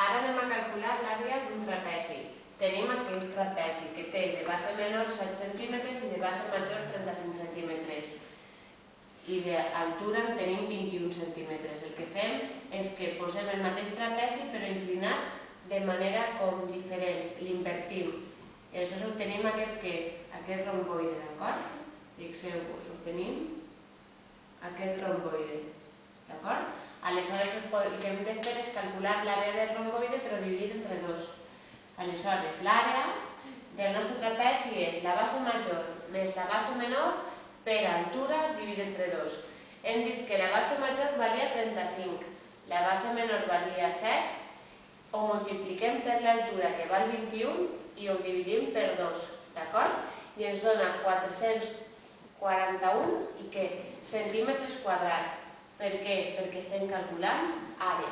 Ara anem a calcular l'àrea d'un trapezi. Tenim aquest trapezi que té de base menor 7 centímetres i de base major 35 centímetres. I d'altura en tenim 21 centímetres. El que fem és que posem el mateix trapezi però inclinat de manera com diferent, l'invertim. I aleshores obtenim aquest romboide, d'acord? Fixeu-vos, obtenim aquest romboide, d'acord? Aleshores el que hem de fer és calcular l'àrea del romboide però dividit entre 2. Aleshores l'àrea del nostre trapezi és la base major més la base menor per altura dividit entre 2. Hem dit que la base major valia 35, la base menor valia 7, ho multipliquem per l'altura que val 21 i ho dividim per 2, d'acord? I ens dona 441 i què? Centímetres quadrats. Per què? Perquè estem calculant àrea.